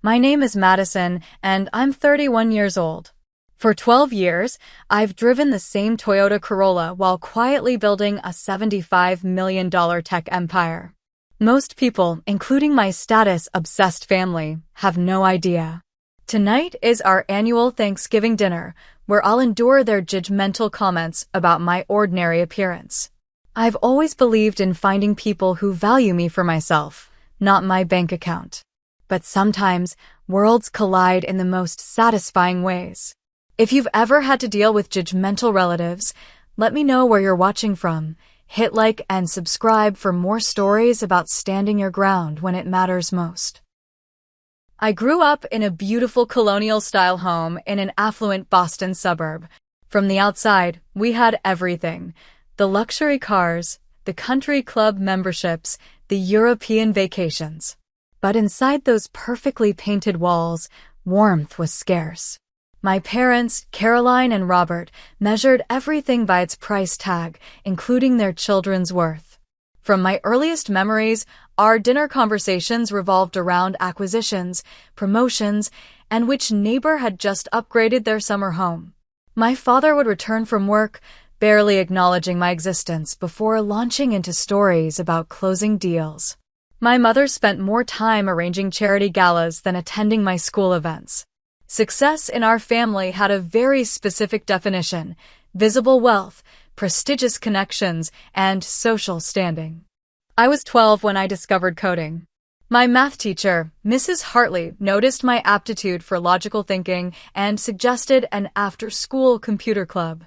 My name is Madison, and I'm 31 years old. For 12 years, I've driven the same Toyota Corolla while quietly building a $75 million tech empire. Most people, including my status-obsessed family, have no idea. Tonight is our annual Thanksgiving dinner, where I'll endure their judgmental comments about my ordinary appearance. I've always believed in finding people who value me for myself, not my bank account. But sometimes, worlds collide in the most satisfying ways. If you've ever had to deal with judgmental relatives, let me know where you're watching from. Hit like and subscribe for more stories about standing your ground when it matters most. I grew up in a beautiful colonial-style home in an affluent Boston suburb. From the outside, we had everything: the luxury cars, the country club memberships, the European vacations. But inside those perfectly painted walls, warmth was scarce. My parents, Caroline and Robert, measured everything by its price tag, including their children's worth. From my earliest memories, our dinner conversations revolved around acquisitions, promotions, and which neighbor had just upgraded their summer home. My father would return from work, barely acknowledging my existence before launching into stories about closing deals. My mother spent more time arranging charity galas than attending my school events. Success in our family had a very specific definition: visible wealth, prestigious connections, and social standing. I was 12 when I discovered coding. My math teacher, Mrs. Hartley, noticed my aptitude for logical thinking and suggested an after-school computer club.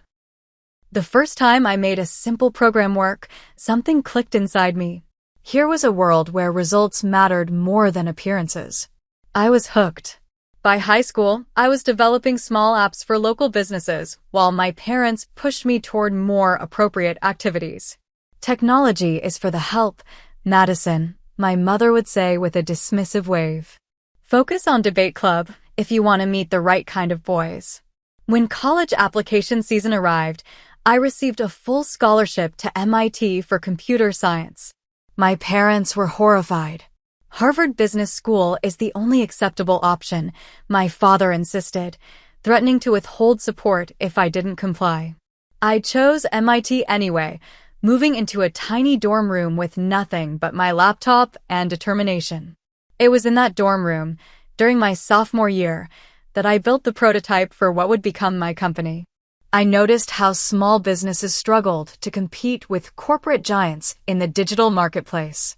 The first time I made a simple program work, something clicked inside me. Here was a world where results mattered more than appearances. I was hooked. By high school, I was developing small apps for local businesses, while my parents pushed me toward more appropriate activities. Technology is for the help, Madison, my mother would say with a dismissive wave. Focus on debate club if you want to meet the right kind of boys. When college application season arrived, I received a full scholarship to MIT for computer science. My parents were horrified. Harvard Business School is the only acceptable option, my father insisted, threatening to withhold support if I didn't comply. I chose MIT anyway, moving into a tiny dorm room with nothing but my laptop and determination. It was in that dorm room, during my sophomore year, that I built the prototype for what would become my company. I noticed how small businesses struggled to compete with corporate giants in the digital marketplace.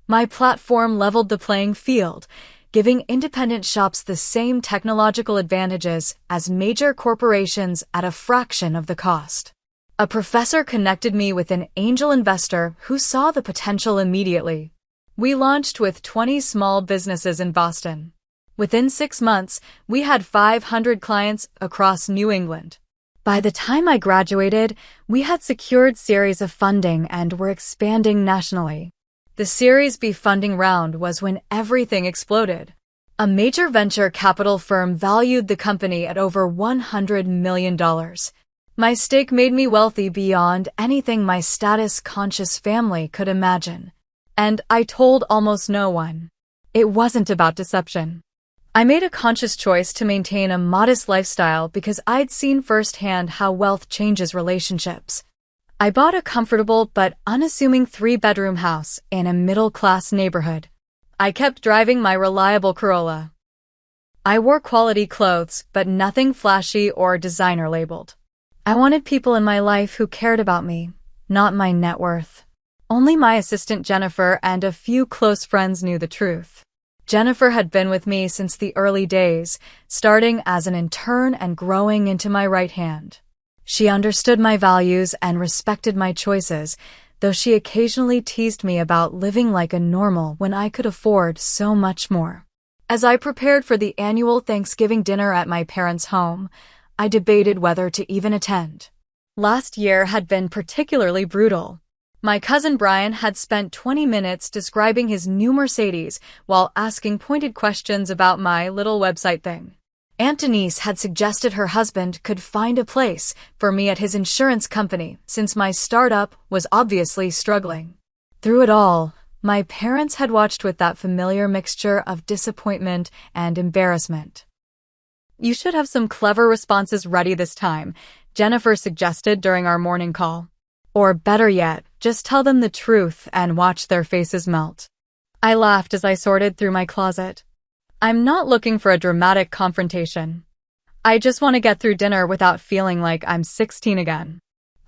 My platform leveled the playing field, giving independent shops the same technological advantages as major corporations at a fraction of the cost. A professor connected me with an angel investor who saw the potential immediately. We launched with 20 small businesses in Boston. Within 6 months, we had 500 clients across New England. By the time I graduated, we had secured Series A funding and were expanding nationally. The Series B funding round was when everything exploded. A major venture capital firm valued the company at over $100 million. My stake made me wealthy beyond anything my status-conscious family could imagine. And I told almost no one. It wasn't about deception. I made a conscious choice to maintain a modest lifestyle because I'd seen firsthand how wealth changes relationships. I bought a comfortable but unassuming 3-bedroom house in a middle-class neighborhood. I kept driving my reliable Corolla. I wore quality clothes, but nothing flashy or designer labeled. I wanted people in my life who cared about me, not my net worth. Only my assistant Jennifer and a few close friends knew the truth. Jennifer had been with me since the early days, starting as an intern and growing into my right hand. She understood my values and respected my choices, though she occasionally teased me about living like a normal when I could afford so much more. As I prepared for the annual Thanksgiving dinner at my parents' home, I debated whether to even attend. Last year had been particularly brutal. My cousin Brian had spent 20 minutes describing his new Mercedes while asking pointed questions about my little website thing. Aunt Denise had suggested her husband could find a place for me at his insurance company since my startup was obviously struggling. Through it all, My parents had watched with that familiar mixture of disappointment and embarrassment. "You should have some clever responses ready this time," Jennifer suggested during our morning call. "Or better yet, just tell them the truth and watch their faces melt." I laughed as I sorted through my closet. I'm not looking for a dramatic confrontation. I just want to get through dinner without feeling like I'm 16 again.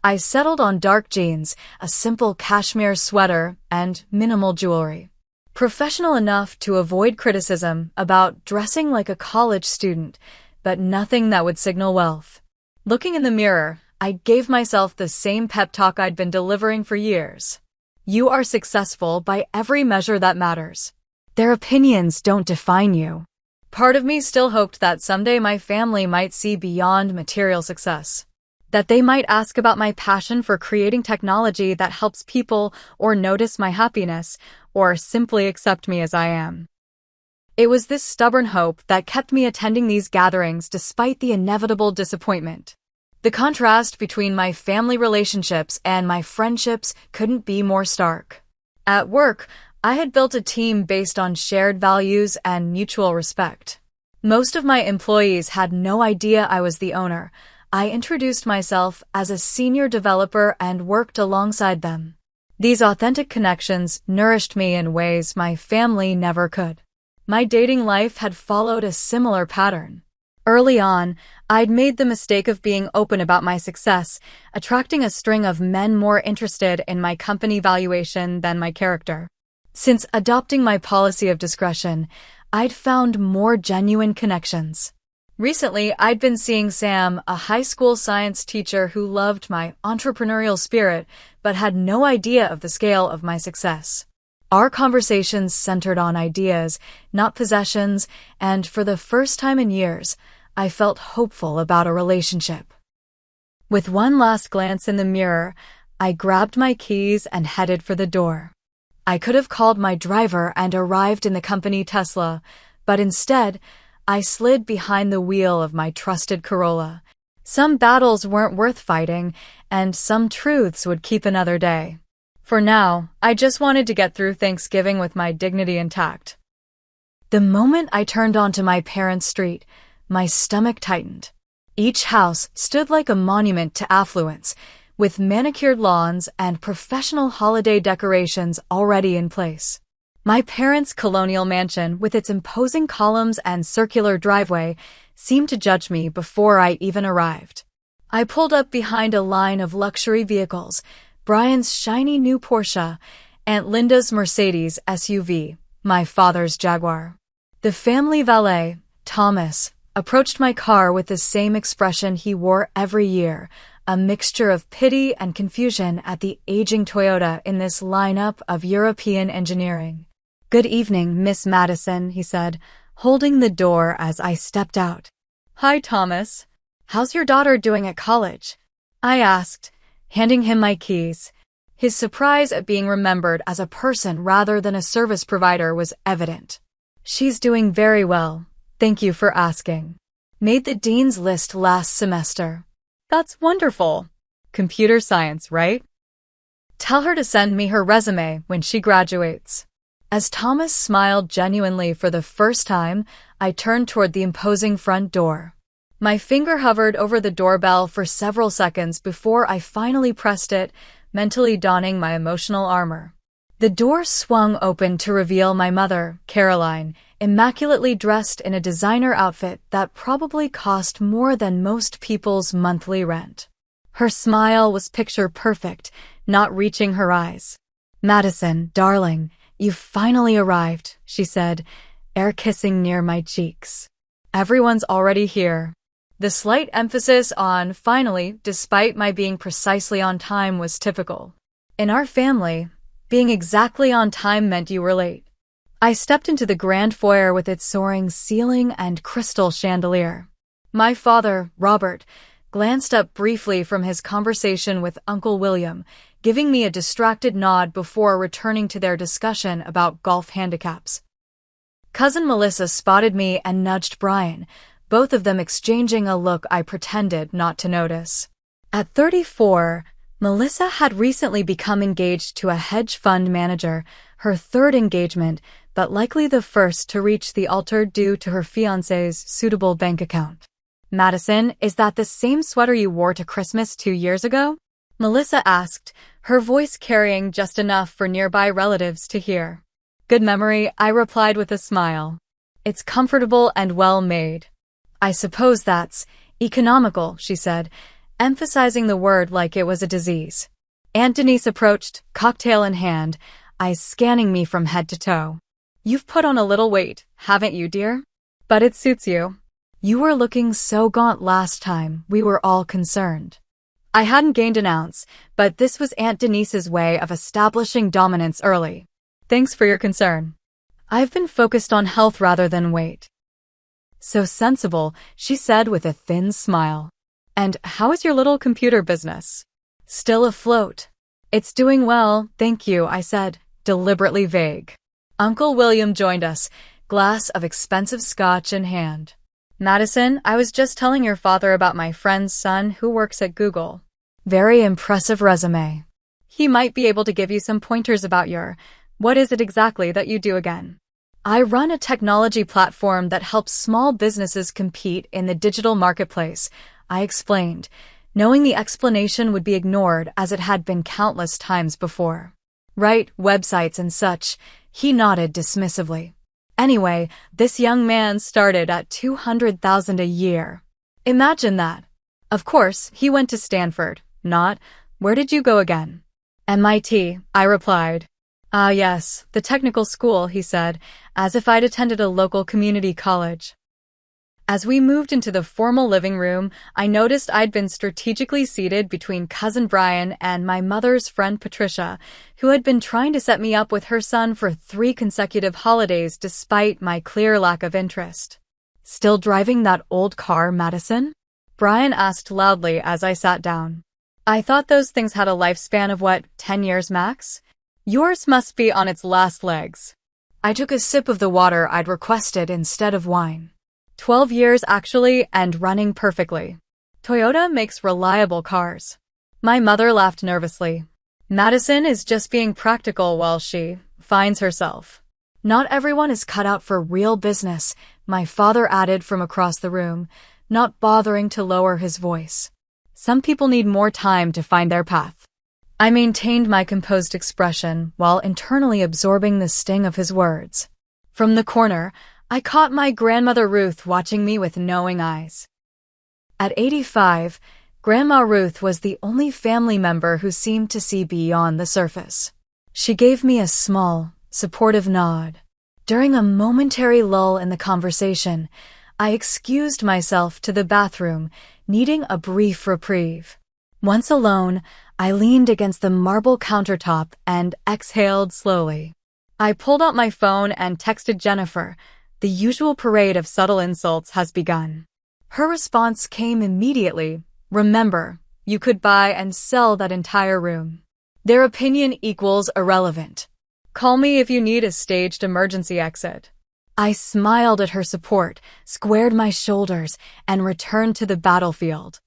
I settled on dark jeans, a simple cashmere sweater, and minimal jewelry. Professional enough to avoid criticism about dressing like a college student, but nothing that would signal wealth. Looking in the mirror, I gave myself the same pep talk I'd been delivering for years. You are successful by every measure that matters. Their opinions don't define you. Part of me still hoped that someday my family might see beyond material success. That they might ask about my passion for creating technology that helps people, or notice my happiness, or simply accept me as I am. It was this stubborn hope that kept me attending these gatherings despite the inevitable disappointment. The contrast between my family relationships and my friendships couldn't be more stark. At work, I had built a team based on shared values and mutual respect. Most of my employees had no idea I was the owner. I introduced myself as a senior developer and worked alongside them. These authentic connections nourished me in ways my family never could. My dating life had followed a similar pattern. Early on, I'd made the mistake of being open about my success, attracting a string of men more interested in my company valuation than my character. Since adopting my policy of discretion, I'd found more genuine connections. Recently, I'd been seeing Sam, a high school science teacher who loved my entrepreneurial spirit but had no idea of the scale of my success. Our conversations centered on ideas, not possessions, and for the first time in years, I felt hopeful about a relationship. With one last glance in the mirror, I grabbed my keys and headed for the door. I could have called my driver and arrived in the company Tesla, but instead, I slid behind the wheel of my trusted Corolla. Some battles weren't worth fighting, and some truths would keep another day. For now, I just wanted to get through Thanksgiving with my dignity intact. The moment I turned onto my parents' street, my stomach tightened. Each house stood like a monument to affluence, with manicured lawns and professional holiday decorations already in place. My parents' colonial mansion, with its imposing columns and circular driveway, seemed to judge me before I even arrived. I pulled up behind a line of luxury vehicles, Brian's shiny new Porsche, Aunt Linda's Mercedes SUV, my father's Jaguar. The family valet, Thomas, approached my car with the same expression he wore every year, a mixture of pity and confusion at the aging Toyota in this lineup of European engineering. "Good evening, Miss Madison," he said, holding the door as I stepped out. "Hi, Thomas. How's your daughter doing at college?" I asked, handing him my keys. His surprise at being remembered as a person rather than a service provider was evident. "She's doing very well. Thank you for asking. Made the dean's list last semester." "That's wonderful. Computer science, right? Tell her to send me her resume when she graduates." As Thomas smiled genuinely for the first time, I turned toward the imposing front door. My finger hovered over the doorbell for several seconds before I finally pressed it, mentally donning my emotional armor. The door swung open to reveal my mother, Caroline, immaculately dressed in a designer outfit that probably cost more than most people's monthly rent. Her smile was picture perfect, not reaching her eyes. "Madison, darling, you've finally arrived," she said, air kissing near my cheeks. "Everyone's already here." The slight emphasis on finally, despite my being precisely on time, was typical. In our family, being exactly on time meant you were late. I stepped into the grand foyer with its soaring ceiling and crystal chandelier. My father, Robert, glanced up briefly from his conversation with Uncle William, giving me a distracted nod before returning to their discussion about golf handicaps. Cousin Melissa spotted me and nudged Brian, both of them exchanging a look I pretended not to notice. At 34, Melissa had recently become engaged to a hedge fund manager, her third engagement, but likely the first to reach the altar due to her fiancé's suitable bank account. Madison, is that the same sweater you wore to Christmas 2 years ago? Melissa asked, her voice carrying just enough for nearby relatives to hear. Good memory, I replied with a smile. It's comfortable and well made. I suppose that's economical, she said, emphasizing the word like it was a disease. Aunt Denise approached, cocktail in hand, eyes scanning me from head to toe. You've put on a little weight, haven't you, dear? But it suits you. You were looking so gaunt last time, we were all concerned. I hadn't gained an ounce, but this was Aunt Denise's way of establishing dominance early. Thanks for your concern. I've been focused on health rather than weight. So sensible, she said with a thin smile. And how is your little computer business? Still afloat. It's doing well, thank you, I said, deliberately vague. Uncle William joined us, glass of expensive scotch in hand. Madison, I was just telling your father about my friend's son who works at Google. Very impressive resume. He might be able to give you some pointers about what is it exactly that you do again? I run a technology platform that helps small businesses compete in the digital marketplace, I explained, knowing the explanation would be ignored as it had been countless times before. Right, websites and such, he nodded dismissively. Anyway, this young man started at $200,000 a year. Imagine that. Of course, he went to Stanford, not, where did you go again? MIT, I replied. Ah yes, the technical school, he said, as if I'd attended a local community college. As we moved into the formal living room, I noticed I'd been strategically seated between Cousin Brian and my mother's friend Patricia, who had been trying to set me up with her son for 3 consecutive holidays despite my clear lack of interest. Still driving that old car, Madison? Brian asked loudly as I sat down. I thought those things had a lifespan of 10 years max? Yours must be on its last legs. I took a sip of the water I'd requested instead of wine. 12 years actually, and running perfectly. Toyota makes reliable cars. My mother laughed nervously. Madison is just being practical while she finds herself. Not everyone is cut out for real business, my father added from across the room, not bothering to lower his voice. Some people need more time to find their path. I maintained my composed expression while internally absorbing the sting of his words. From the corner, I caught my grandmother Ruth watching me with knowing eyes. At 85, Grandma Ruth was the only family member who seemed to see beyond the surface. She gave me a small, supportive nod. During a momentary lull in the conversation, I excused myself to the bathroom, needing a brief reprieve. Once alone, I leaned against the marble countertop and exhaled slowly. I pulled out my phone and texted Jennifer. The usual parade of subtle insults has begun. Her response came immediately. Remember, you could buy and sell that entire room. Their opinion equals irrelevant. Call me if you need a staged emergency exit. I smiled at her support, squared my shoulders, and returned to the battlefield.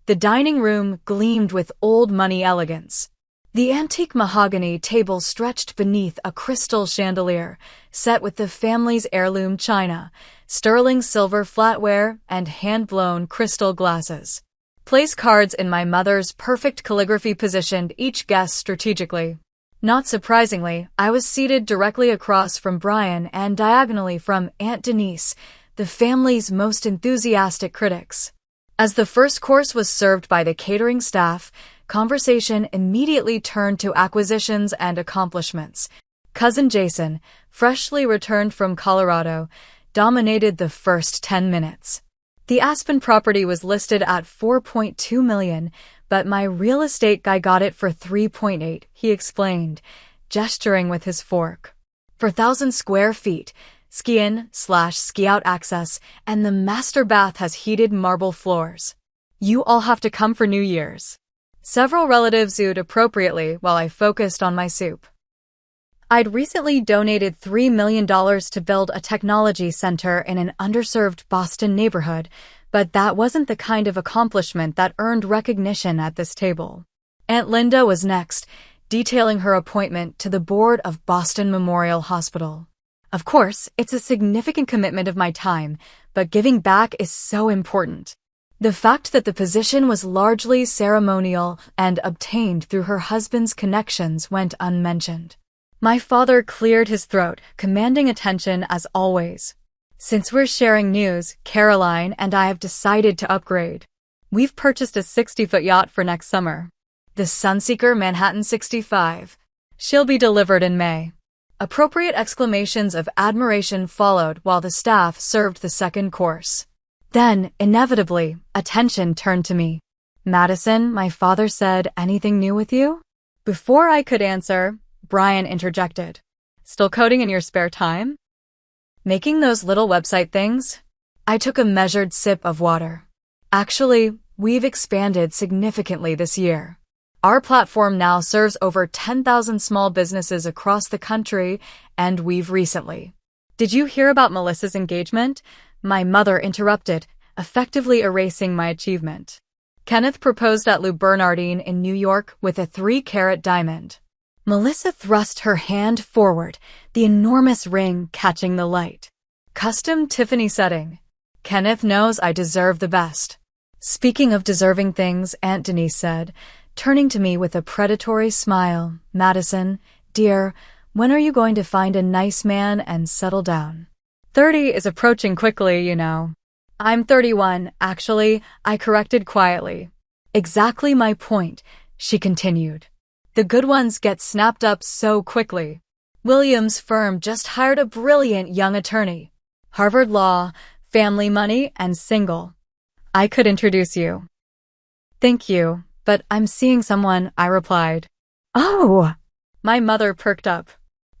The dining room gleamed with old money elegance. The antique mahogany table stretched beneath a crystal chandelier, set with the family's heirloom china, sterling silver flatware, and hand-blown crystal glasses. Place cards in my mother's perfect calligraphy positioned each guest strategically. Not surprisingly, I was seated directly across from Brian and diagonally from Aunt Denise, the family's most enthusiastic critics. As the first course was served by the catering staff, conversation immediately turned to acquisitions and accomplishments. Cousin Jason, freshly returned from Colorado, dominated the first 10 minutes. The Aspen property was listed at $4.2 million, but my real estate guy got it for $3.8, he explained, gesturing with his fork. For 1,000 square feet, ski-in/ski-out access, and the master bath has heated marble floors. You all have to come for New Year's. Several relatives oohed appropriately while I focused on my soup. I'd recently donated $3 million to build a technology center in an underserved Boston neighborhood, but that wasn't the kind of accomplishment that earned recognition at this table. Aunt Linda was next, detailing her appointment to the board of Boston Memorial Hospital. Of course, it's a significant commitment of my time, but giving back is so important. The fact that the position was largely ceremonial and obtained through her husband's connections went unmentioned. My father cleared his throat, commanding attention as always. Since we're sharing news, Caroline and I have decided to upgrade. We've purchased a 60-foot yacht for next summer. The Sunseeker Manhattan 65. She'll be delivered in May. Appropriate exclamations of admiration followed while the staff served the second course. Then, inevitably, attention turned to me. Madison, my father said, anything new with you? Before I could answer, Brian interjected. Still coding in your spare time? Making those little website things? I took a measured sip of water. Actually, we've expanded significantly this year. Our platform now serves over 10,000 small businesses across the country, and we've recently. Did you hear about Melissa's engagement? My mother interrupted, effectively erasing my achievement. Kenneth proposed at Lou Bernardine in New York with a 3-carat diamond. Melissa thrust her hand forward, the enormous ring catching the light. Custom Tiffany setting. Kenneth knows I deserve the best. Speaking of deserving things, Aunt Denise said, turning to me with a predatory smile, Madison, dear, when are you going to find a nice man and settle down? 30 is approaching quickly, you know. I'm 31, actually, I corrected quietly. Exactly my point, she continued. The good ones get snapped up so quickly. Williams' firm just hired a brilliant young attorney. Harvard Law, family money, and single. I could introduce you. Thank you, but I'm seeing someone, I replied. Oh! My mother perked up.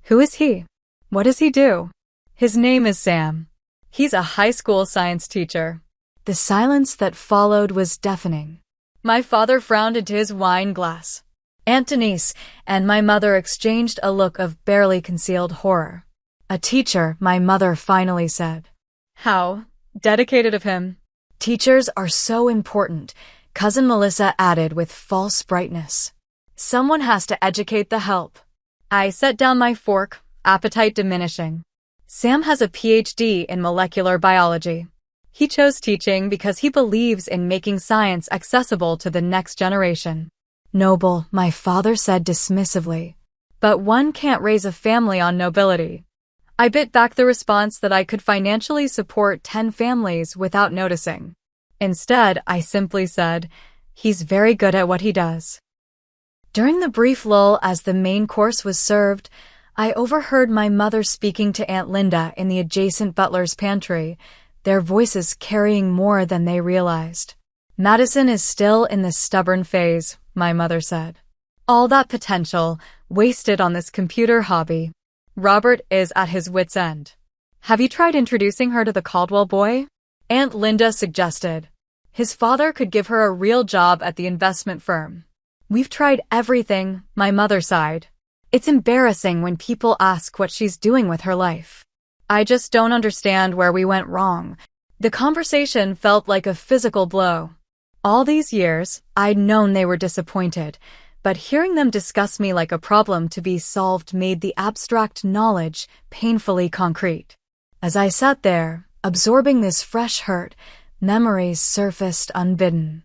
Who is he? What does he do? His name is Sam. He's a high school science teacher. The silence that followed was deafening. My father frowned into his wine glass. Aunt Denise and my mother exchanged a look of barely concealed horror. A teacher, my mother finally said. How dedicated of him. Teachers are so important, Cousin Melissa added with false brightness. Someone has to educate the help. I set down my fork, appetite diminishing. Sam has a PhD in molecular biology. He chose teaching because he believes in making science accessible to the next generation. Noble, my father said dismissively. But one can't raise a family on nobility. I bit back the response that I could financially support 10 families without noticing. Instead, I simply said, he's very good at what he does. During the brief lull as the main course was served, I overheard my mother speaking to Aunt Linda in the adjacent butler's pantry, their voices carrying more than they realized. Madison is still in the stubborn phase, my mother said. All that potential, wasted on this computer hobby. Robert is at his wit's end. Have you tried introducing her to the Caldwell boy? Aunt Linda suggested. His father could give her a real job at the investment firm. We've tried everything, my mother sighed. It's embarrassing when people ask what she's doing with her life. I just don't understand where we went wrong. The conversation felt like a physical blow. All these years, I'd known they were disappointed, but hearing them discuss me like a problem to be solved made the abstract knowledge painfully concrete. As I sat there, absorbing this fresh hurt, memories surfaced unbidden.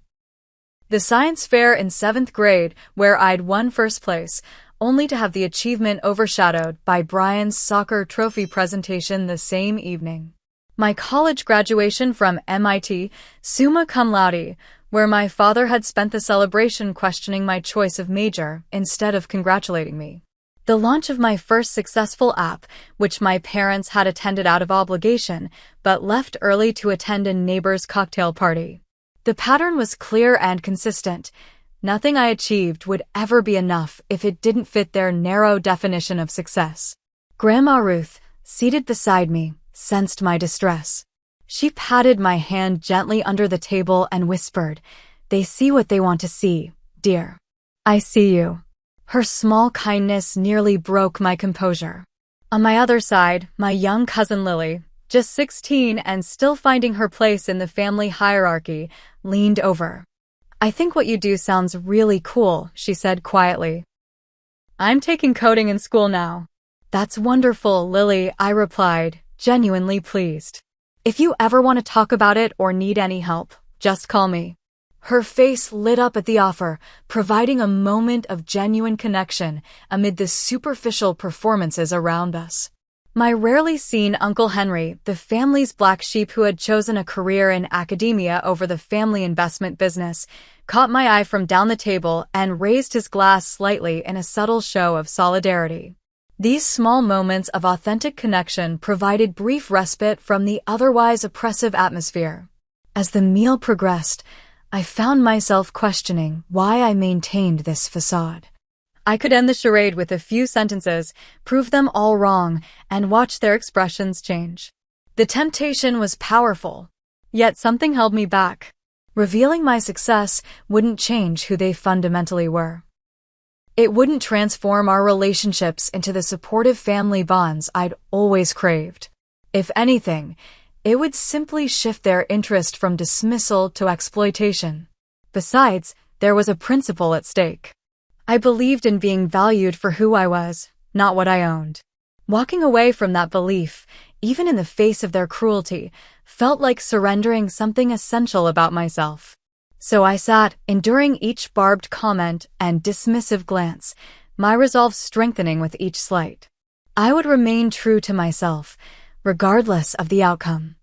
The science fair in 7th grade, where I'd won first place, only to have the achievement overshadowed by Brian's soccer trophy presentation the same evening. My college graduation from MIT, summa cum laude, where my father had spent the celebration questioning my choice of major instead of congratulating me. The launch of my first successful app, which my parents had attended out of obligation, but left early to attend a neighbor's cocktail party. The pattern was clear and consistent. Nothing I achieved would ever be enough if it didn't fit their narrow definition of success. Grandma Ruth, seated beside me, sensed my distress. She patted my hand gently under the table and whispered, "They see what they want to see, dear. I see you." Her small kindness nearly broke my composure. On my other side, my young cousin Lily, just 16 and still finding her place in the family hierarchy, leaned over. "I think what you do sounds really cool," she said quietly. I'm taking coding in school now. That's wonderful, Lily, I replied, genuinely pleased. If you ever want to talk about it or need any help, just call me. Her face lit up at the offer, providing a moment of genuine connection amid the superficial performances around us. My rarely seen Uncle Henry, the family's black sheep who had chosen a career in academia over the family investment business, caught my eye from down the table and raised his glass slightly in a subtle show of solidarity. These small moments of authentic connection provided brief respite from the otherwise oppressive atmosphere. As the meal progressed, I found myself questioning why I maintained this facade. I could end the charade with a few sentences, prove them all wrong, and watch their expressions change. The temptation was powerful, yet something held me back. Revealing my success wouldn't change who they fundamentally were. It wouldn't transform our relationships into the supportive family bonds I'd always craved. If anything, it would simply shift their interest from dismissal to exploitation. Besides, there was a principle at stake. I believed in being valued for who I was, not what I owned. Walking away from that belief, even in the face of their cruelty, felt like surrendering something essential about myself. So I sat, enduring each barbed comment and dismissive glance, my resolve strengthening with each slight. I would remain true to myself, regardless of the outcome.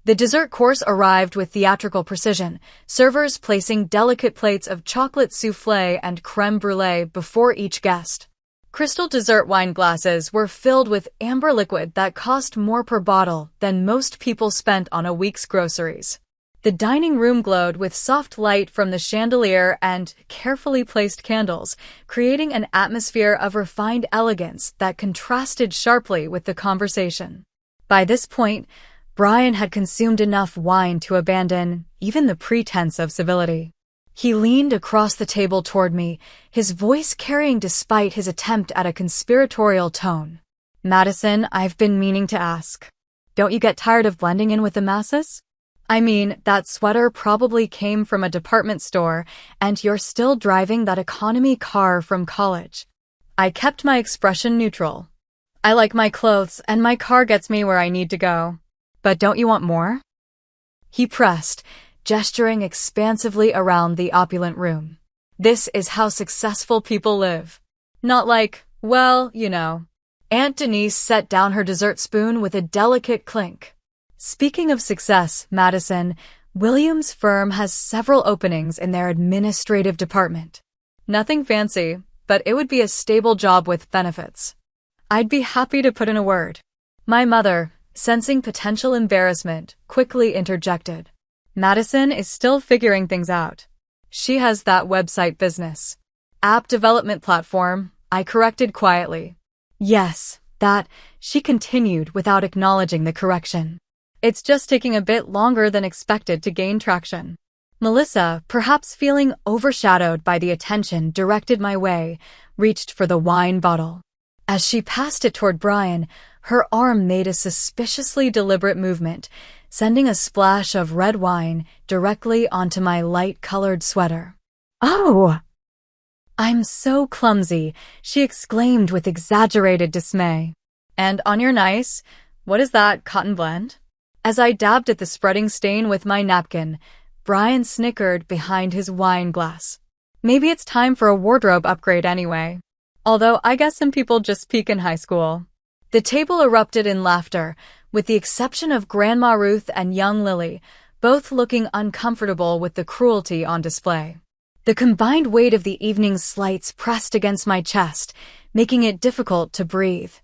The dessert course arrived with theatrical precision, servers placing delicate plates of chocolate soufflé and crème brûlée before each guest. Crystal dessert wine glasses were filled with amber liquid that cost more per bottle than most people spent on a week's groceries. The dining room glowed with soft light from the chandelier and carefully placed candles, creating an atmosphere of refined elegance that contrasted sharply with the conversation. By this point, Brian had consumed enough wine to abandon even the pretense of civility. He leaned across the table toward me, his voice carrying despite his attempt at a conspiratorial tone. Madison, I've been meaning to ask. Don't you get tired of blending in with the masses? I mean, that sweater probably came from a department store, and you're still driving that economy car from college. I kept my expression neutral. I like my clothes, and my car gets me where I need to go. But don't you want more? He pressed, gesturing expansively around the opulent room. This is how successful people live. Not like, well, you know. Aunt Denise set down her dessert spoon with a delicate clink. Speaking of success, Madison, Williams' firm has several openings in their administrative department. Nothing fancy, but it would be a stable job with benefits. I'd be happy to put in a word. My mother, sensing potential embarrassment, quickly interjected. Madison is still figuring things out. She has that website business. App development platform, I corrected quietly. Yes, that, she continued without acknowledging the correction. It's just taking a bit longer than expected to gain traction. Melissa, perhaps feeling overshadowed by the attention directed my way, reached for the wine bottle. As she passed it toward Brian, her arm made a suspiciously deliberate movement, sending a splash of red wine directly onto my light-colored sweater. Oh! I'm so clumsy, she exclaimed with exaggerated dismay. And on your nice, what is that, cotton blend? As I dabbed at the spreading stain with my napkin, Brian snickered behind his wine glass. Maybe it's time for a wardrobe upgrade anyway. Although I guess some people just peak in high school. The table erupted in laughter, with the exception of Grandma Ruth and young Lily, both looking uncomfortable with the cruelty on display. The combined weight of the evening's slights pressed against my chest, making it difficult to breathe.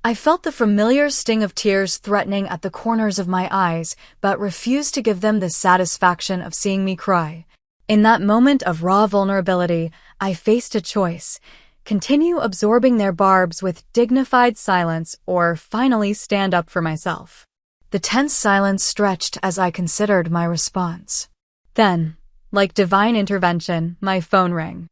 I felt the familiar sting of tears threatening at the corners of my eyes, but refused to give them the satisfaction of seeing me cry. In that moment of raw vulnerability, I faced a choice: continue absorbing their barbs with dignified silence or finally stand up for myself. The tense silence stretched as I considered my response. Then, like divine intervention, my phone rang.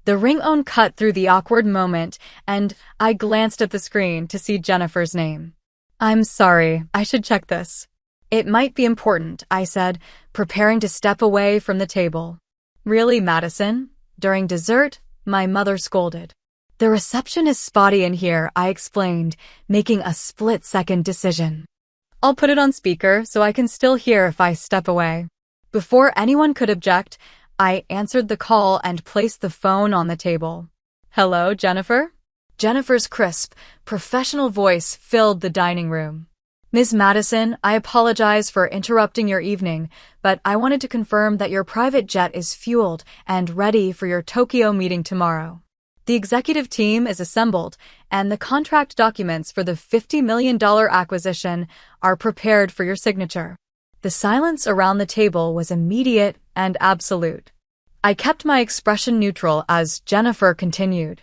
The ringtone cut through the awkward moment, and I glanced at the screen to see Jennifer's name. I'm sorry, I should check this. It might be important, I said, preparing to step away from the table. Really, Madison? During dessert, my mother scolded. The reception is spotty in here, I explained, making a split-second decision. I'll put it on speaker so I can still hear if I step away. Before anyone could object, I answered the call and placed the phone on the table. Hello, Jennifer? Jennifer's crisp, professional voice filled the dining room. Ms. Madison, I apologize for interrupting your evening, but I wanted to confirm that your private jet is fueled and ready for your Tokyo meeting tomorrow. The executive team is assembled, and the contract documents for the $50 million acquisition are prepared for your signature. The silence around the table was immediate and absolute. I kept my expression neutral as Jennifer continued.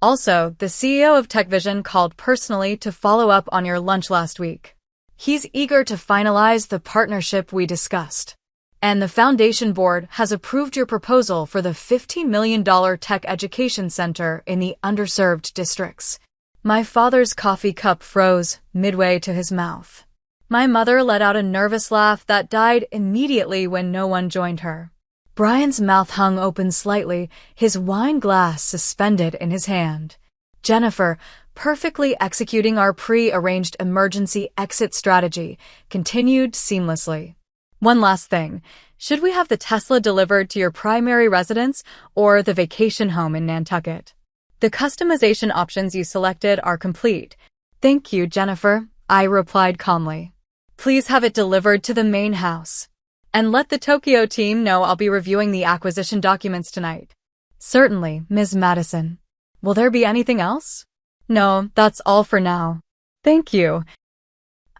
Also, the CEO of TechVision called personally to follow up on your lunch last week. He's eager to finalize the partnership we discussed. And the Foundation Board has approved your proposal for the $15 million tech education center in the underserved districts. My father's coffee cup froze midway to his mouth. My mother let out a nervous laugh that died immediately when no one joined her. Brian's mouth hung open slightly, his wine glass suspended in his hand. Jennifer, perfectly executing our pre-arranged emergency exit strategy, continued seamlessly. One last thing. Should we have the Tesla delivered to your primary residence or the vacation home in Nantucket? The customization options you selected are complete. Thank you, Jennifer, I replied calmly. Please have it delivered to the main house. And let the Tokyo team know I'll be reviewing the acquisition documents tonight. Certainly, Ms. Madison. Will there be anything else? No, that's all for now. Thank you.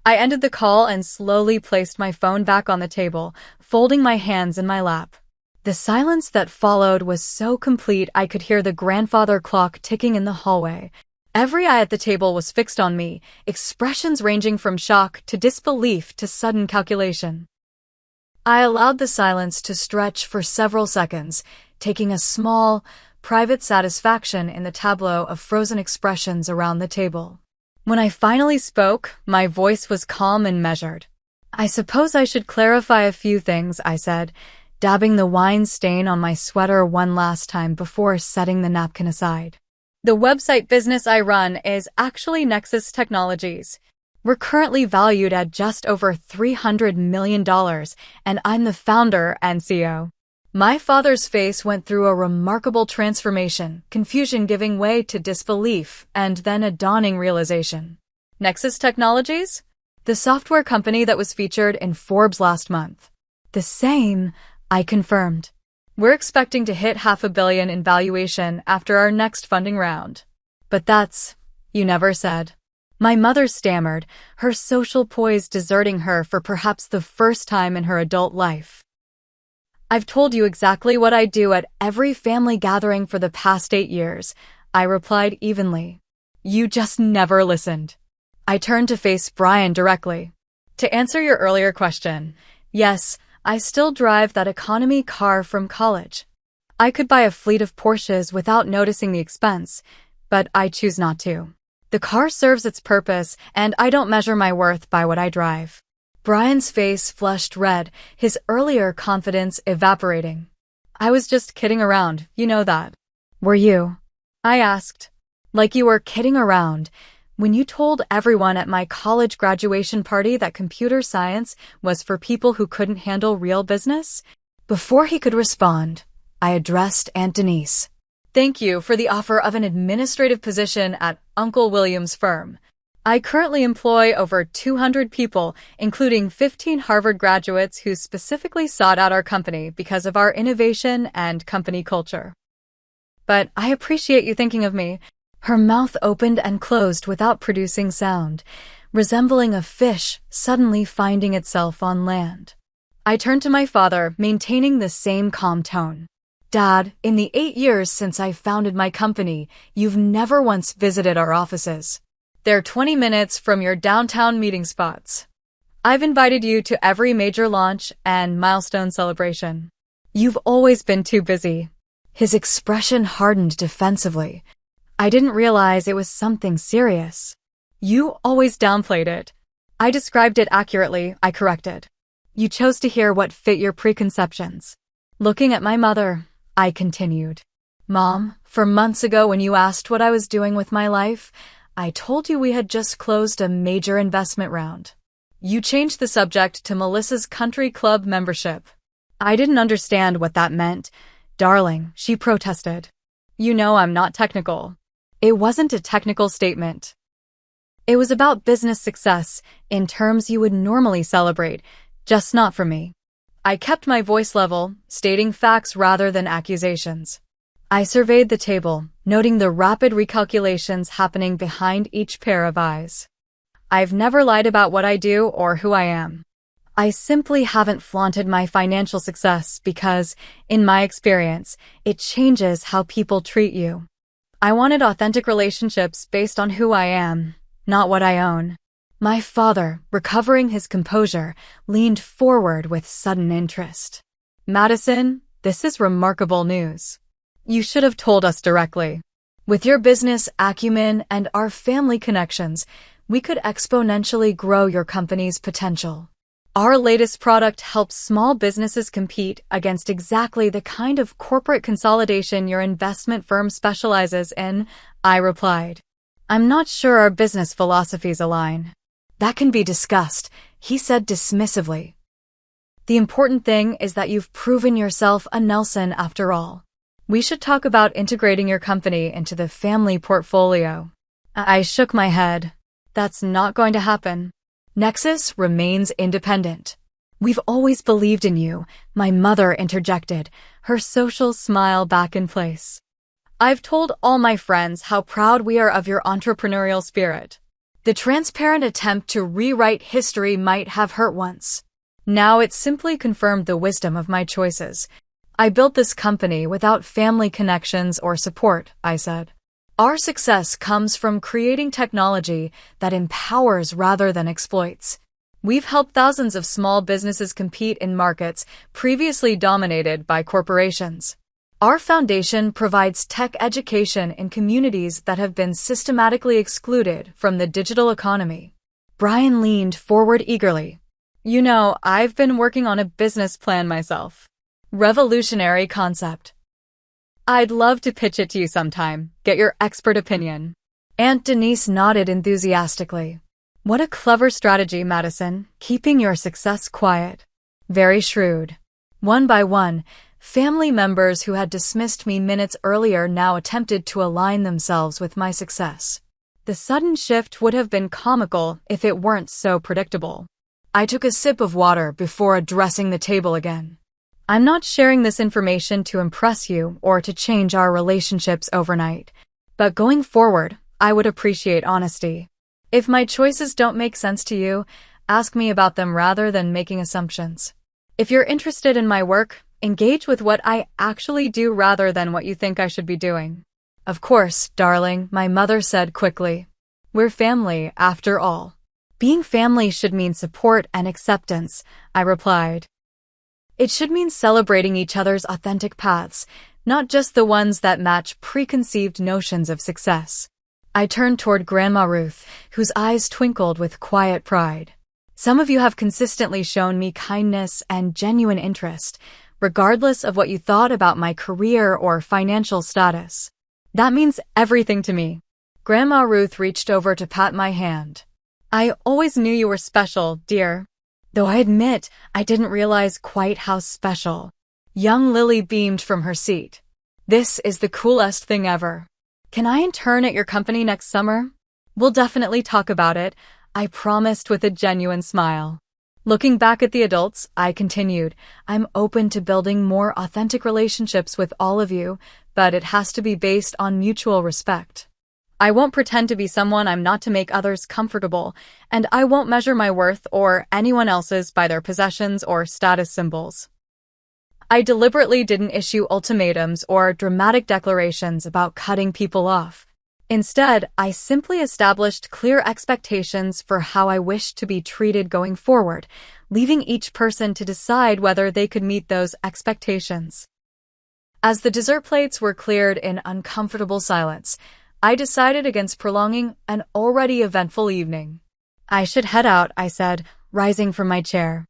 I ended the call and slowly placed my phone back on the table, folding my hands in my lap. The silence that followed was so complete I could hear the grandfather clock ticking in the hallway. Every eye at the table was fixed on me, expressions ranging from shock to disbelief to sudden calculation. I allowed the silence to stretch for several seconds, taking a small, private satisfaction in the tableau of frozen expressions around the table. When I finally spoke, my voice was calm and measured. I suppose I should clarify a few things, I said, dabbing the wine stain on my sweater one last time before setting the napkin aside. The website business I run is actually Nexus Technologies. We're currently valued at just over $300 million, and I'm the founder and CEO. My father's face went through a remarkable transformation, confusion giving way to disbelief, and then a dawning realization. Nexus Technologies? The software company that was featured in Forbes last month. The same, I confirmed. We're expecting to hit $500 million in valuation after our next funding round. But that's, you never said. My mother stammered, her social poise deserting her for perhaps the first time in her adult life. I've told you exactly what I do at every family gathering for the past 8 years, I replied evenly. You just never listened. I turned to face Brian directly. To answer your earlier question, yes, I still drive that economy car from college. I could buy a fleet of Porsches without noticing the expense, but I choose not to. The car serves its purpose, and I don't measure my worth by what I drive. Brian's face flushed red, his earlier confidence evaporating. I was just kidding around, you know that. Were you? I asked. Like you were kidding around when you told everyone at my college graduation party that computer science was for people who couldn't handle real business? Before he could respond, I addressed Aunt Denise. Thank you for the offer of an administrative position at Uncle William's firm. I currently employ over 200 people, including 15 Harvard graduates who specifically sought out our company because of our innovation and company culture. But I appreciate you thinking of me. Her mouth opened and closed without producing sound, resembling a fish suddenly finding itself on land. I turned to my father, maintaining the same calm tone. Dad, in the 8 years since I founded my company, you've never once visited our offices. They're 20 minutes from your downtown meeting spots. I've invited you to every major launch and milestone celebration. You've always been too busy. His expression hardened defensively. I didn't realize it was something serious. You always downplayed it. I described it accurately, I corrected. You chose to hear what fit your preconceptions. Looking at my mother, I continued. Mom, for months ago when you asked what I was doing with my life, I told you we had just closed a major investment round. You changed the subject to Melissa's country club membership. I didn't understand what that meant. Darling, she protested. You know I'm not technical. It wasn't a technical statement. It was about business success in terms you would normally celebrate, just not for me. I kept my voice level, stating facts rather than accusations. I surveyed the table, noting the rapid recalculations happening behind each pair of eyes. I've never lied about what I do or who I am. I simply haven't flaunted my financial success because, in my experience, it changes how people treat you. I wanted authentic relationships based on who I am, not what I own. My father, recovering his composure, leaned forward with sudden interest. Madison, this is remarkable news. You should have told us directly. With your business acumen and our family connections, we could exponentially grow your company's potential. Our latest product helps small businesses compete against exactly the kind of corporate consolidation your investment firm specializes in, I replied. I'm not sure our business philosophies align. That can be discussed, he said dismissively. The important thing is that you've proven yourself a Nelson after all. We should talk about integrating your company into the family portfolio. I shook my head. That's not going to happen. Nexus remains independent. We've always believed in you, my mother interjected, her social smile back in place. I've told all my friends how proud we are of your entrepreneurial spirit. The transparent attempt to rewrite history might have hurt once. Now it's simply confirmed the wisdom of my choices. I built this company without family connections or support, I said. Our success comes from creating technology that empowers rather than exploits. We've helped thousands of small businesses compete in markets previously dominated by corporations. Our foundation provides tech education in communities that have been systematically excluded from the digital economy. Brian leaned forward eagerly. You know, I've been working on a business plan myself. Revolutionary concept. I'd love to pitch it to you sometime, get your expert opinion. Aunt Denise nodded enthusiastically. What a clever strategy, Madison, keeping your success quiet. Very shrewd. One by one, family members who had dismissed me minutes earlier now attempted to align themselves with my success. The sudden shift would have been comical if it weren't so predictable. I took a sip of water before addressing the table again. I'm not sharing this information to impress you or to change our relationships overnight, but going forward, I would appreciate honesty. If my choices don't make sense to you, ask me about them rather than making assumptions. If you're interested in my work, engage with what I actually do rather than what you think I should be doing. Of course, darling, my mother said quickly. We're family, after all. Being family should mean support and acceptance, I replied. It should mean celebrating each other's authentic paths, not just the ones that match preconceived notions of success. I turned toward Grandma Ruth, whose eyes twinkled with quiet pride. Some of you have consistently shown me kindness and genuine interest, regardless of what you thought about my career or financial status. That means everything to me. Grandma Ruth reached over to pat my hand. I always knew you were special, dear. Though I admit I didn't realize quite how special. Young Lily beamed from her seat. This is the coolest thing ever. Can I intern at your company next summer? We'll definitely talk about it, I promised with a genuine smile. Looking back at the adults, I continued, I'm open to building more authentic relationships with all of you, but it has to be based on mutual respect. I won't pretend to be someone I'm not to make others comfortable, and I won't measure my worth or anyone else's by their possessions or status symbols. I deliberately didn't issue ultimatums or dramatic declarations about cutting people off. Instead, I simply established clear expectations for how I wished to be treated going forward, leaving each person to decide whether they could meet those expectations. As the dessert plates were cleared in uncomfortable silence, I decided against prolonging an already eventful evening. I should head out, I said, rising from my chair.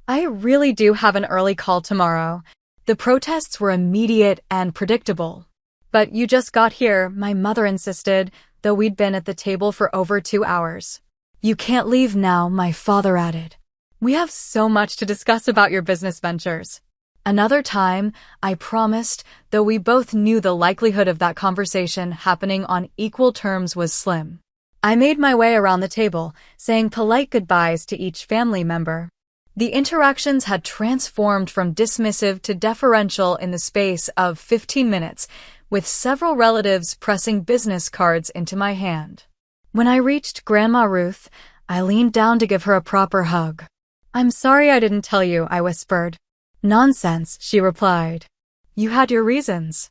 I really do have an early call tomorrow. The protests were immediate and predictable. But you just got here, my mother insisted, though we'd been at the table for over 2 hours. You can't leave now, my father added. We have so much to discuss about your business ventures. Another time, I promised, though we both knew the likelihood of that conversation happening on equal terms was slim. I made my way around the table, saying polite goodbyes to each family member. The interactions had transformed from dismissive to deferential in the space of 15 minutes, with several relatives pressing business cards into my hand. When I reached Grandma Ruth, I leaned down to give her a proper hug. I'm sorry I didn't tell you, I whispered. Nonsense, she replied. You had your reasons.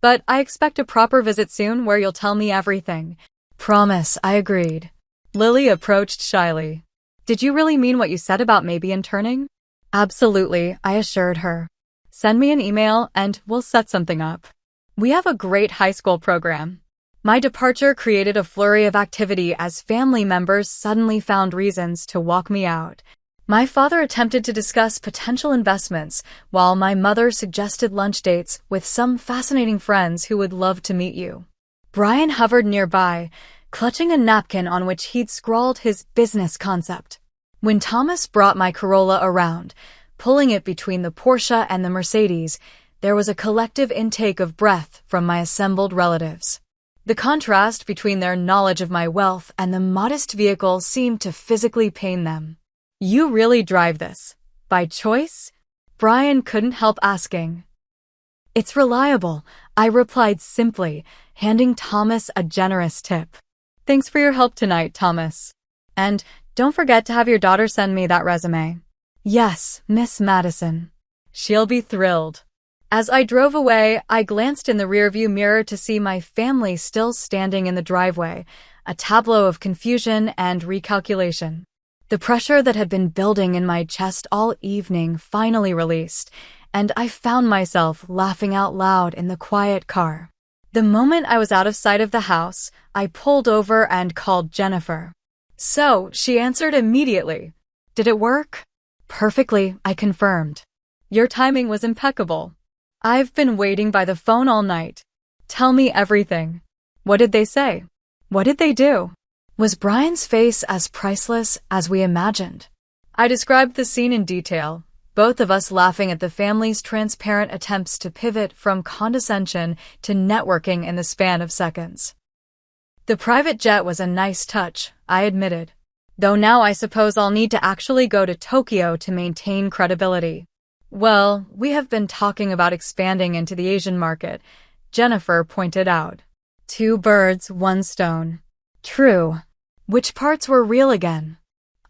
But I expect a proper visit soon where you'll tell me everything. Promise, I agreed. Lily approached shyly. Did you really mean what you said about maybe interning? Absolutely, I assured her. Send me an email and we'll set something up. We have a great high school program. My departure created a flurry of activity as family members suddenly found reasons to walk me out. My father attempted to discuss potential investments, while my mother suggested lunch dates with some fascinating friends who would love to meet you. Brian hovered nearby, clutching a napkin on which he'd scrawled his business concept. When Thomas brought my Corolla around, pulling it between the Porsche and the Mercedes, there was a collective intake of breath from my assembled relatives. The contrast between their knowledge of my wealth and the modest vehicle seemed to physically pain them. You really drive this, by choice? Brian couldn't help asking. It's reliable, I replied simply, handing Thomas a generous tip. Thanks for your help tonight, Thomas. And don't forget to have your daughter send me that resume. Yes, Miss Madison. She'll be thrilled. As I drove away, I glanced in the rearview mirror to see my family still standing in the driveway, a tableau of confusion and recalculation. The pressure that had been building in my chest all evening finally released, and I found myself laughing out loud in the quiet car. The moment I was out of sight of the house, I pulled over and called Jennifer. So, she answered immediately. Did it work? Perfectly, I confirmed. Your timing was impeccable. I've been waiting by the phone all night. Tell me everything. What did they say? What did they do? Was Brian's face as priceless as we imagined? I described the scene in detail, both of us laughing at the family's transparent attempts to pivot from condescension to networking in the span of seconds. The private jet was a nice touch, I admitted. Though now I suppose I'll need to actually go to Tokyo to maintain credibility. Well, we have been talking about expanding into the Asian market, Jennifer pointed out. 2 birds, 1 stone. True. Which parts were real again?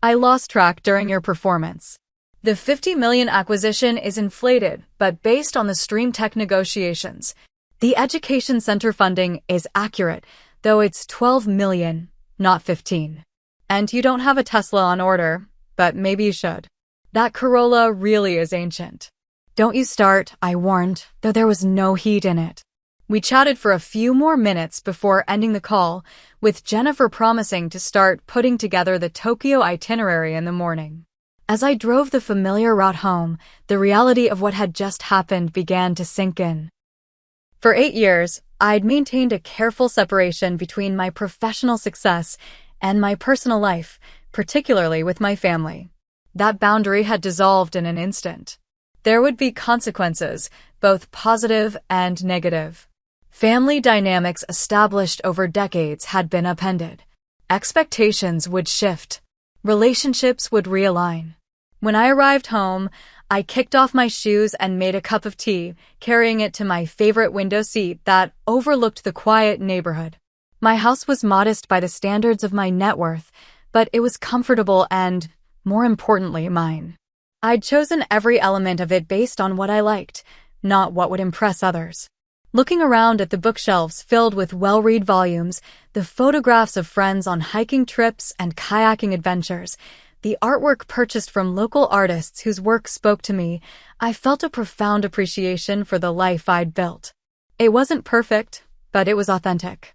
I lost track during your performance. The $50 million acquisition is inflated, but based on the Stream Tech negotiations. The Education Center funding is accurate, though it's $12 million, not 15. And you don't have a Tesla on order, but maybe you should. That Corolla really is ancient. Don't you start, I warned, though there was no heat in it. We chatted for a few more minutes before ending the call, with Jennifer promising to start putting together the Tokyo itinerary in the morning. As I drove the familiar route home, the reality of what had just happened began to sink in. For 8 years, I'd maintained a careful separation between my professional success and my personal life, particularly with my family. That boundary had dissolved in an instant. There would be consequences, both positive and negative. Family dynamics established over decades had been upended. Expectations would shift. Relationships would realign. When I arrived home, I kicked off my shoes and made a cup of tea, carrying it to my favorite window seat that overlooked the quiet neighborhood. My house was modest by the standards of my net worth, but it was comfortable and, more importantly, mine. I'd chosen every element of it based on what I liked, not what would impress others. Looking around at the bookshelves filled with well-read volumes, the photographs of friends on hiking trips and kayaking adventures, the artwork purchased from local artists whose work spoke to me, I felt a profound appreciation for the life I'd built. It wasn't perfect, but it was authentic.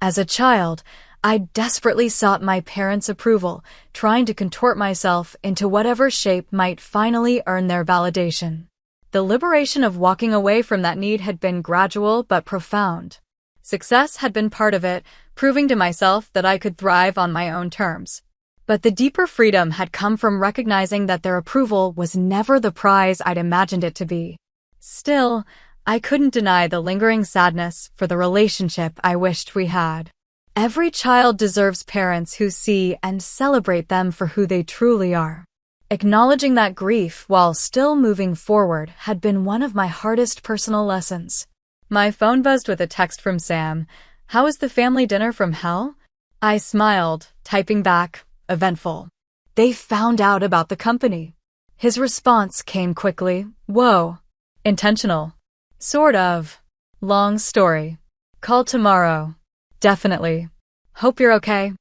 As a child, I desperately sought my parents' approval, trying to contort myself into whatever shape might finally earn their validation. The liberation of walking away from that need had been gradual but profound. Success had been part of it, proving to myself that I could thrive on my own terms. But the deeper freedom had come from recognizing that their approval was never the prize I'd imagined it to be. Still, I couldn't deny the lingering sadness for the relationship I wished we had. Every child deserves parents who see and celebrate them for who they truly are. Acknowledging that grief while still moving forward had been one of my hardest personal lessons. My phone buzzed with a text from Sam. "How was the family dinner from hell?" I smiled, typing back, "Eventful. They found out about the company." His response came quickly, "Whoa. Intentional." "Sort of. Long story. Call tomorrow." "Definitely. Hope you're okay."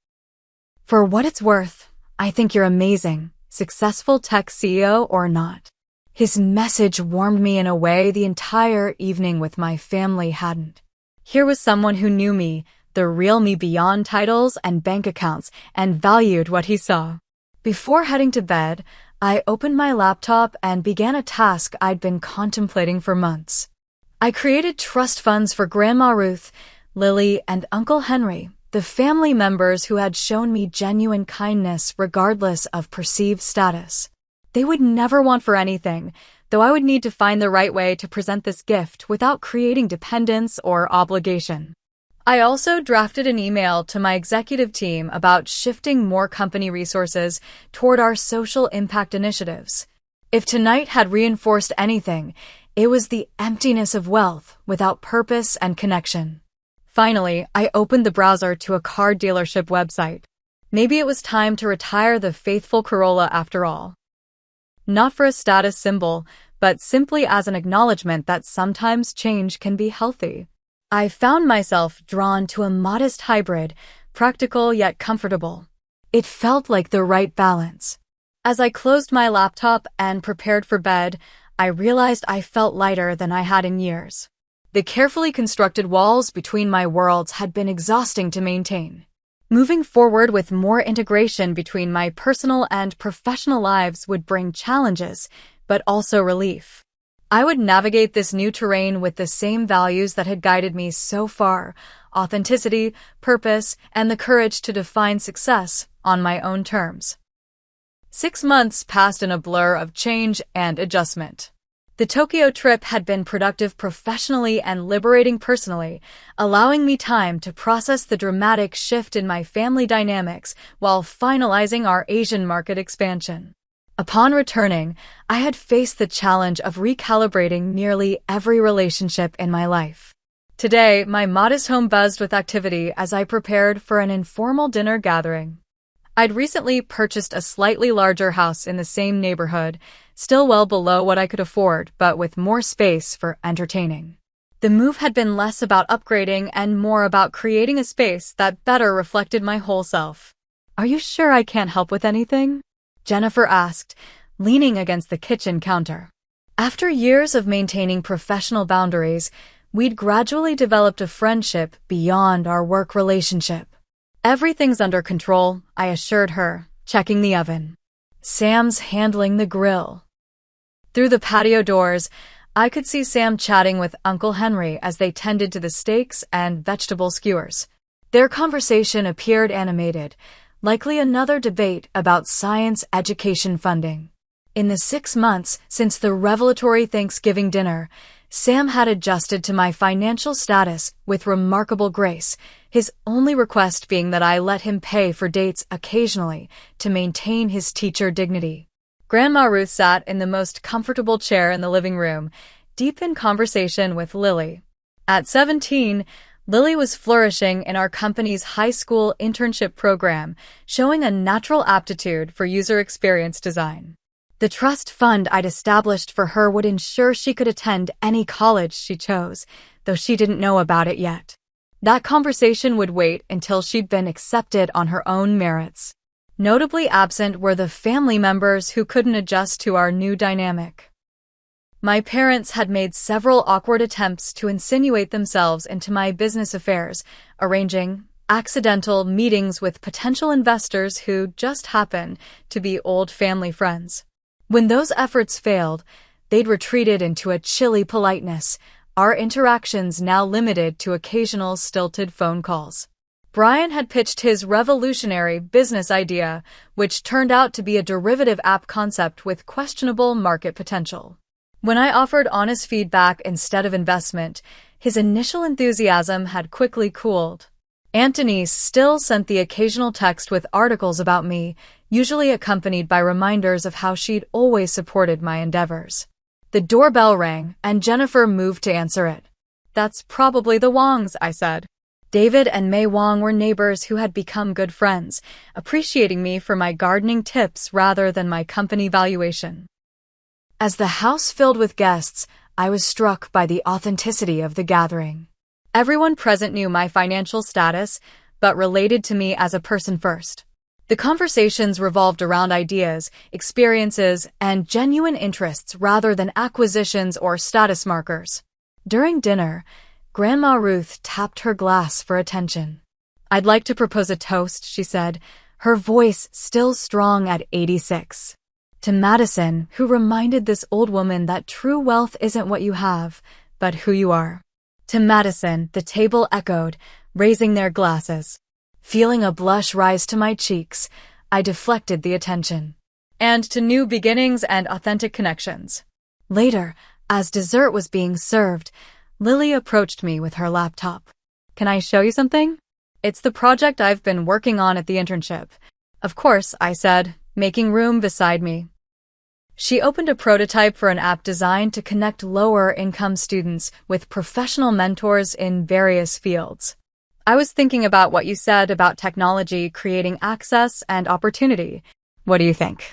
For what it's worth, I think you're amazing, successful tech CEO or not. His message warmed me in a way the entire evening with my family hadn't. Here was someone who knew me, the real me beyond titles and bank accounts, and valued what he saw. Before heading to bed, I opened my laptop and began a task I'd been contemplating for months. I created trust funds for Grandma Ruth, Lily, and Uncle Henry, the family members who had shown me genuine kindness regardless of perceived status. They would never want for anything, though I would need to find the right way to present this gift without creating dependence or obligation. I also drafted an email to my executive team about shifting more company resources toward our social impact initiatives. If tonight had reinforced anything, it was the emptiness of wealth without purpose and connection. Finally, I opened the browser to a car dealership website. Maybe it was time to retire the faithful Corolla after all. Not for a status symbol, but simply as an acknowledgement that sometimes change can be healthy. I found myself drawn to a modest hybrid, practical yet comfortable. It felt like the right balance. As I closed my laptop and prepared for bed, I realized I felt lighter than I had in years. The carefully constructed walls between my worlds had been exhausting to maintain. Moving forward with more integration between my personal and professional lives would bring challenges, but also relief. I would navigate this new terrain with the same values that had guided me so far: authenticity, purpose, and the courage to define success on my own terms. 6 months passed in a blur of change and adjustment. The Tokyo trip had been productive professionally and liberating personally, allowing me time to process the dramatic shift in my family dynamics while finalizing our Asian market expansion. Upon returning, I had faced the challenge of recalibrating nearly every relationship in my life. Today, my modest home buzzed with activity as I prepared for an informal dinner gathering. I'd recently purchased a slightly larger house in the same neighborhood, still well below what I could afford, but with more space for entertaining. The move had been less about upgrading and more about creating a space that better reflected my whole self. "Are you sure I can't help with anything?" Jennifer asked, leaning against the kitchen counter. After years of maintaining professional boundaries, we'd gradually developed a friendship beyond our work relationship. "Everything's under control," I assured her, checking the oven. "Sam's handling the grill." Through the patio doors, I could see Sam chatting with Uncle Henry as they tended to the steaks and vegetable skewers. Their conversation appeared animated, likely another debate about science education funding. In the 6 months since the revelatory Thanksgiving dinner, Sam had adjusted to my financial status with remarkable grace, his only request being that I let him pay for dates occasionally to maintain his teacher dignity. Grandma Ruth sat in the most comfortable chair in the living room, deep in conversation with Lily. At 17, Lily was flourishing in our company's high school internship program, showing a natural aptitude for user experience design. The trust fund I'd established for her would ensure she could attend any college she chose, though she didn't know about it yet. That conversation would wait until she'd been accepted on her own merits. Notably absent were the family members who couldn't adjust to our new dynamic. My parents had made several awkward attempts to insinuate themselves into my business affairs, arranging accidental meetings with potential investors who just happened to be old family friends. When those efforts failed, They'd retreated into a chilly politeness, our interactions now limited to occasional stilted phone calls. Brian had pitched his revolutionary business idea, which turned out to be a derivative app concept with questionable market potential. When I offered honest feedback instead of investment, his initial enthusiasm had quickly cooled. Antonice still sent the occasional text with articles about me, usually accompanied by reminders of how she'd always supported my endeavors. The doorbell rang, and Jennifer moved to answer it. "That's probably the Wongs," I said. David and Mei Wong were neighbors who had become good friends, appreciating me for my gardening tips rather than my company valuation. As the house filled with guests, I was struck by the authenticity of the gathering. Everyone present knew my financial status, but related to me as a person first. The conversations revolved around ideas, experiences, and genuine interests rather than acquisitions or status markers. During dinner, Grandma Ruth tapped her glass for attention. "I'd like to propose a toast," she said, her voice still strong at 86. To Madison, who reminded this old woman that true wealth isn't what you have, but who you are. To Madison, the table echoed, raising their glasses. Feeling a blush rise to my cheeks, I deflected the attention. "And to new beginnings and authentic connections." Later, as dessert was being served, Lily approached me with her laptop. "Can I show you something?" "It's the project I've been working on at the internship." "Of course," I said, making room beside me. She opened a prototype for an app designed to connect lower-income students with professional mentors in various fields. "I was thinking about what you said about technology creating access and opportunity. What do you think?"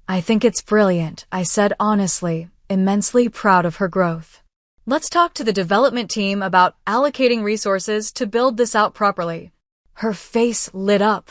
"I think it's brilliant," I said honestly, immensely proud of her growth. "Let's talk to the development team about allocating resources to build this out properly." Her face lit up.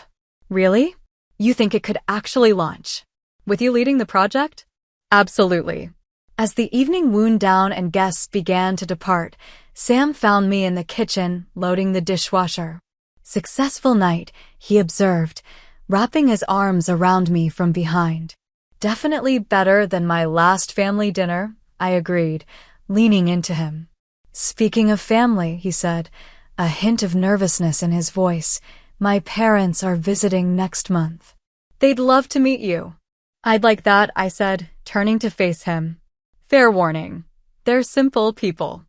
"Really? You think it could actually launch? With you leading the project?" "Absolutely." As the evening wound down and guests began to depart, Sam found me in the kitchen, loading the dishwasher. "Successful night," he observed, wrapping his arms around me from behind. "Definitely better than my last family dinner," I agreed, leaning into him. "Speaking of family," he said, a hint of nervousness in his voice, "my parents are visiting next month." "They'd love to meet you." "I'd like that," I said, turning to face him. "Fair warning. They're simple people."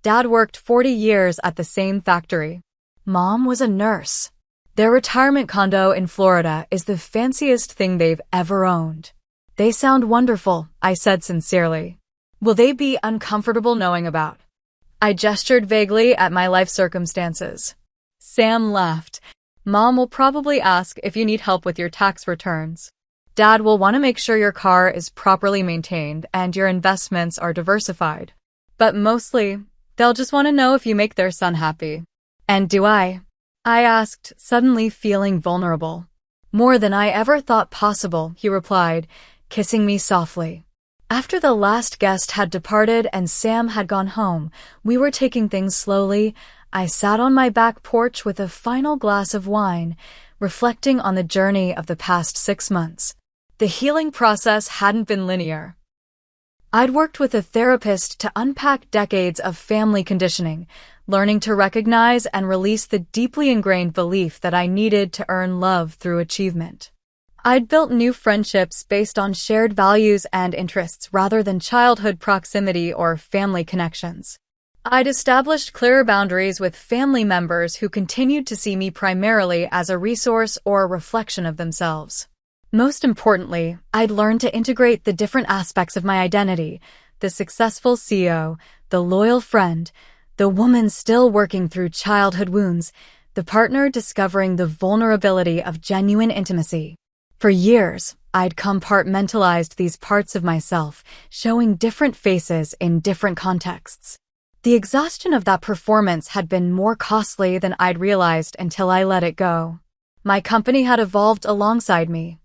Dad worked 40 years at the same factory. Mom was a nurse. Their retirement condo in Florida is the fanciest thing they've ever owned. "They sound wonderful," I said sincerely. "Will they be uncomfortable knowing about?" I gestured vaguely at my life circumstances. Sam laughed. "Mom will probably ask if you need help with your tax returns. Dad will want to make sure your car is properly maintained and your investments are diversified. But mostly, they'll just want to know if you make their son happy." "And do I?" I asked, suddenly feeling vulnerable. "More than I ever thought possible," he replied, kissing me softly. After the last guest had departed and Sam had gone home, we were taking things slowly. I sat on my back porch with a final glass of wine, reflecting on the journey of the past 6 months. The healing process hadn't been linear. I'd worked with a therapist to unpack decades of family conditioning, learning to recognize and release the deeply ingrained belief that I needed to earn love through achievement. I'd built new friendships based on shared values and interests rather than childhood proximity or family connections. I'd established clearer boundaries with family members who continued to see me primarily as a resource or a reflection of themselves. Most importantly, I'd learned to integrate the different aspects of my identity: the successful CEO, the loyal friend, the woman still working through childhood wounds, the partner discovering the vulnerability of genuine intimacy. For years, I'd compartmentalized these parts of myself, showing different faces in different contexts. The exhaustion of that performance had been more costly than I'd realized until I let it go. My company had evolved alongside me.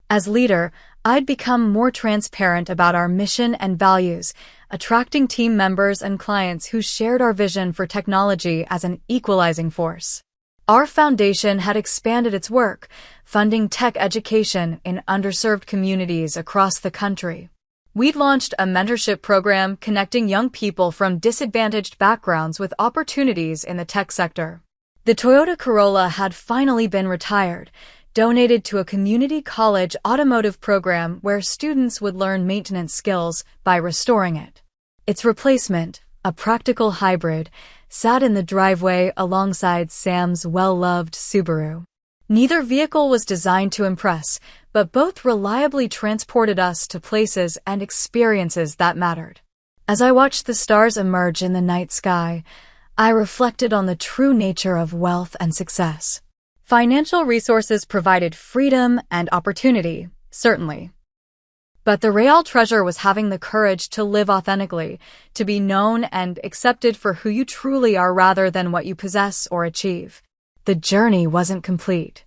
As leader, I'd become more transparent about our mission and values, attracting team members and clients who shared our vision for technology as an equalizing force. Our foundation had expanded its work, funding tech education in underserved communities across the country. We'd launched a mentorship program connecting young people from disadvantaged backgrounds with opportunities in the tech sector. The Toyota Corolla had finally been retired, donated to a community college automotive program where students would learn maintenance skills by restoring it. Its replacement, a practical hybrid, sat in the driveway alongside Sam's well-loved Subaru. Neither vehicle was designed to impress, but both reliably transported us to places and experiences that mattered. As I watched the stars emerge in the night sky, I reflected on the true nature of wealth and success. Financial resources provided freedom and opportunity, certainly. But the real treasure was having the courage to live authentically, to be known and accepted for who you truly are rather than what you possess or achieve. The journey wasn't complete.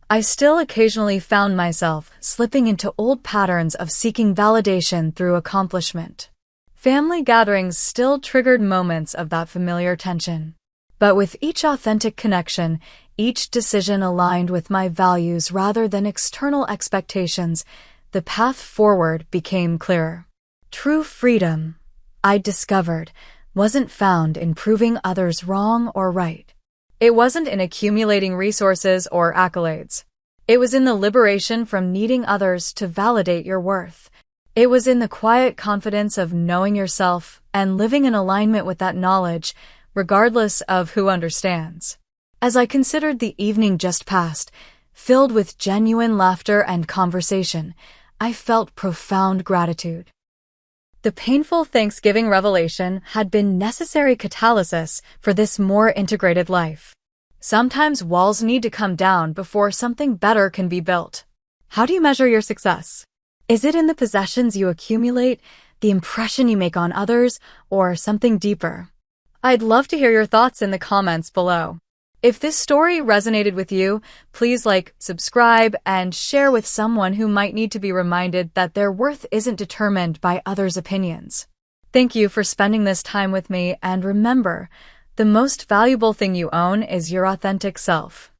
I still occasionally found myself slipping into old patterns of seeking validation through accomplishment. Family gatherings still triggered moments of that familiar tension. But with each authentic connection, each decision aligned with my values rather than external expectations, the path forward became clearer. True freedom, I discovered, wasn't found in proving others wrong or right. It wasn't in accumulating resources or accolades. It was in the liberation from needing others to validate your worth. It was in the quiet confidence of knowing yourself and living in alignment with that knowledge, regardless of who understands. As I considered the evening just past, filled with genuine laughter and conversation, I felt profound gratitude. The painful Thanksgiving revelation had been necessary catalysis for this more integrated life. Sometimes walls need to come down before something better can be built. How do you measure your success? Is it in the possessions you accumulate, the impression you make on others, or something deeper? I'd love to hear your thoughts in the comments below. If this story resonated with you, please like, subscribe, and share with someone who might need to be reminded that their worth isn't determined by others' opinions. Thank you for spending this time with me, and remember, the most valuable thing you own is your authentic self.